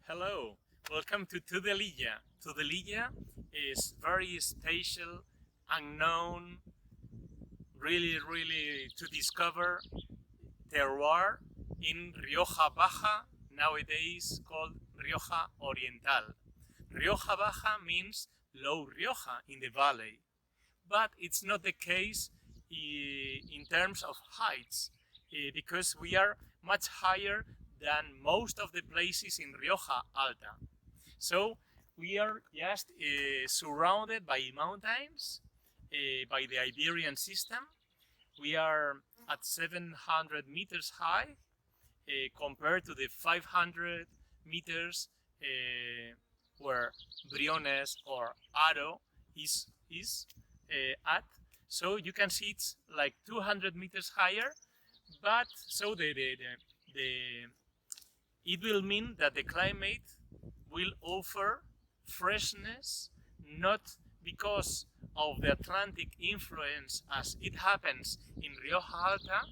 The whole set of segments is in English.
Hello, welcome to Tudelilla. Tudelilla is very special, unknown, really to discover terroir in Rioja Baja, nowadays called Rioja Oriental. Rioja Baja means low Rioja in the valley, but it's not the case in terms of heights because we are much higher than most of the places in Rioja Alta. So we are just surrounded by mountains, by the Iberian system. We are at 700 meters high compared to the 500 meters where Briones or Aro is at. So you can see it's like 200 meters higher, but so the it will mean that the climate will offer freshness, not because of the Atlantic influence as it happens in Rioja Alta,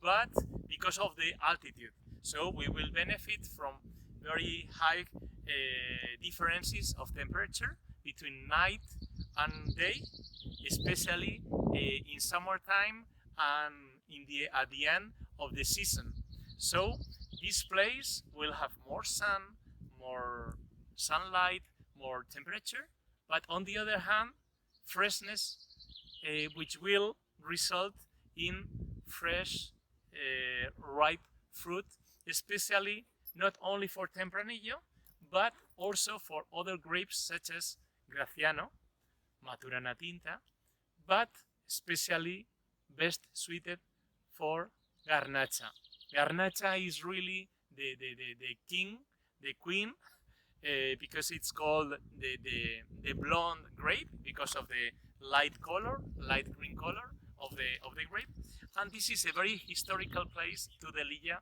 but because of the altitude. So we will benefit from very high differences of temperature between night and day, especially in summertime and at the end of the season. So this place will have more sun, more sunlight, more temperature, but on the other hand, freshness, which will result in fresh, ripe fruit, especially not only for Tempranillo, but also for other grapes such as Graciano, Maturana Tinta, but especially best suited for Garnacha. Garnacha is really the king, the queen, because it's called the blonde grape because of the light color, light green color of the grape. And this is a very historical place, Tudelilla,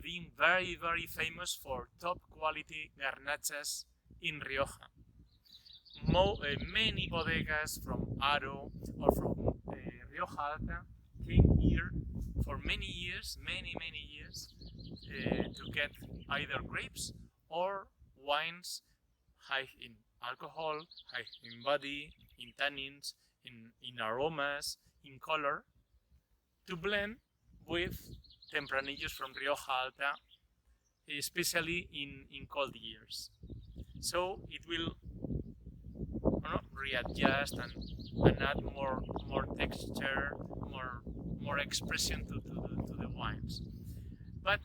being very famous for top quality garnachas in Rioja. Many bodegas from Aro or from Rioja Alta came here for many years, many years, to get either grapes or wines high in alcohol, high in body, in tannins, in aromas, in color, to blend with Tempranillos from Rioja Alta, especially in cold years. So it will readjust and add more texture, more expression to the wines. But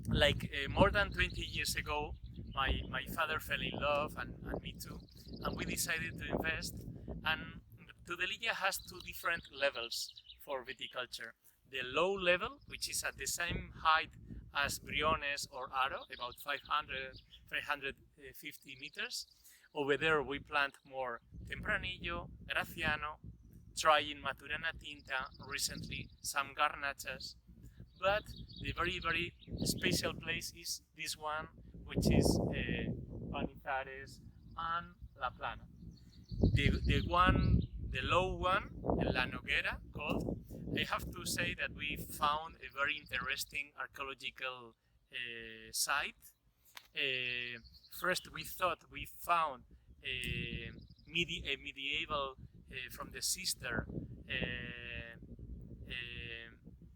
like more than 20 years ago, my father fell in love and me too, and we decided to invest. And Tudelilla has two different levels for viticulture. The low level, which is at the same height as Briones or Aro, about 550 meters. Over there we plant more Tempranillo, Graciano, trying Maturana Tinta, recently some Garnachas. But the very special place is this one, which is Panizares and La Plana. The low one, La Noguera called, I have to say that we found a very interesting archaeological site. First we thought we found a medieval from the sister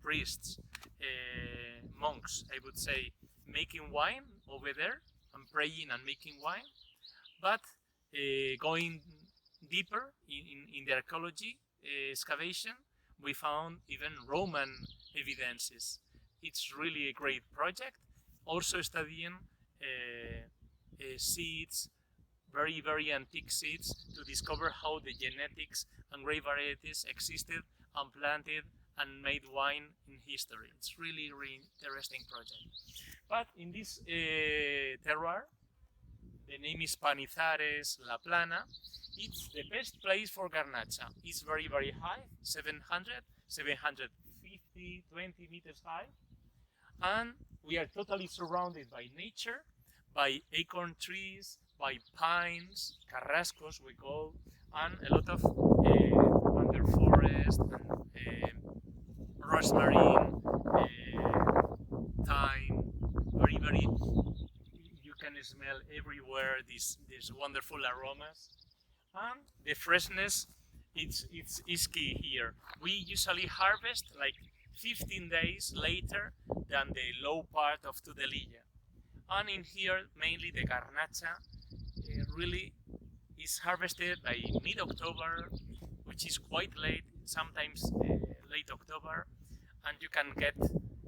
priests, monks, I would say, making wine over there and praying and making wine. But going deeper in the archaeology excavation, we found even Roman evidences. It's really a great project. Also studying seeds, very antique seeds, to discover how the genetics and grape varieties existed and planted and made wine in history. It's really interesting project. But in this terroir, the name is Panizares, La Plana. It's the best place for Garnacha. It's very high, 750, 20 meters high. And we are totally surrounded by nature, by acorn trees, by pines, carrascos we call, and a lot of underforest and rosmarine, thyme, very smell everywhere these wonderful aromas, and the freshness. It's key here. We usually harvest like 15 days later than the low part of Tudelilla, and in here mainly the garnacha really is harvested by mid-October, which is quite late, sometimes late October, and you can get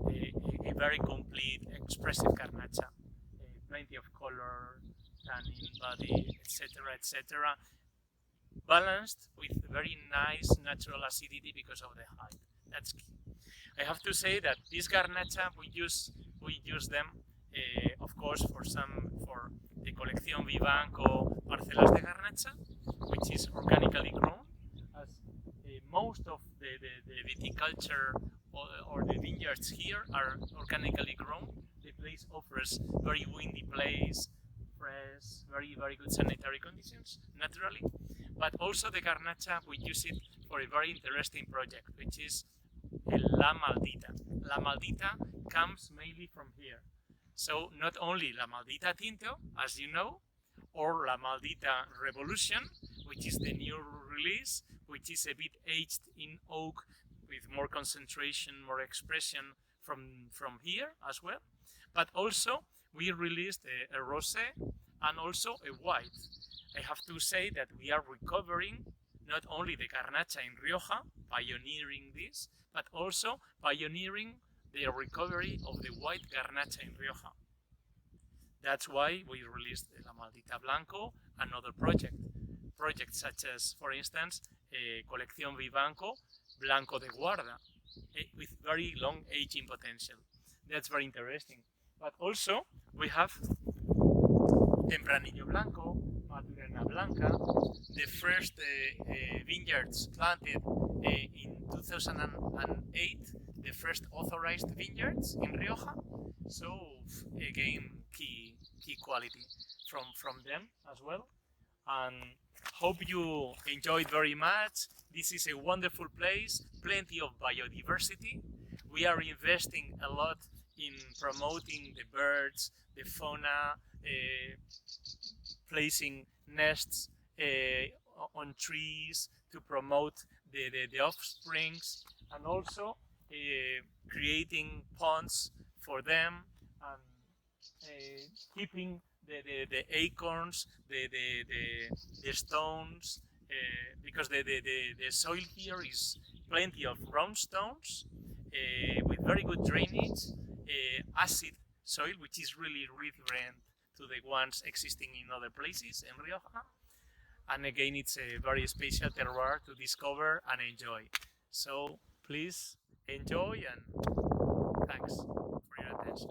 a very complete, expressive garnacha, plenty of color, tannin, body, etc., etc., balanced with very nice natural acidity because of the height. That's key. I have to say that this garnacha we use them, of course, for the colección Vivanco parcelas de garnacha, which is organically grown, as most of the viticulture or the vineyards here are organically grown. The place offers very windy place, fresh, very good sanitary conditions, naturally. But also the garnacha, we use it for a very interesting project, which is La Maldita. La Maldita comes mainly from here. So not only La Maldita Tinto, as you know, or La Maldita Revolution, which is the new release, which is a bit aged in oak with more concentration, more expression from here as well. But also we released a rosé and also a white. I have to say that we are recovering not only the garnacha in Rioja, pioneering this, but also pioneering the recovery of the white garnacha in Rioja. That's why we released La Maldita Blanco and other projects such as, for instance, Colección Vivanco Blanco de Guarda, with very long aging potential. That's very interesting. But also we have Tempranillo Blanco, Maturana Blanca, the first vineyards planted in 2008, the first authorized vineyards in Rioja. So again, key quality from them as well. And hope you enjoyed very much. This is a wonderful place, plenty of biodiversity. We are investing a lot in promoting the birds, the fauna, placing nests on trees to promote the offsprings, and also creating ponds for them, and keeping the acorns, the stones, because the soil here is plenty of round stones with very good drainage, acid soil, which is really different to the ones existing in other places in Rioja. And again, it's a very special terroir to discover and enjoy. So please enjoy, and thanks for your attention.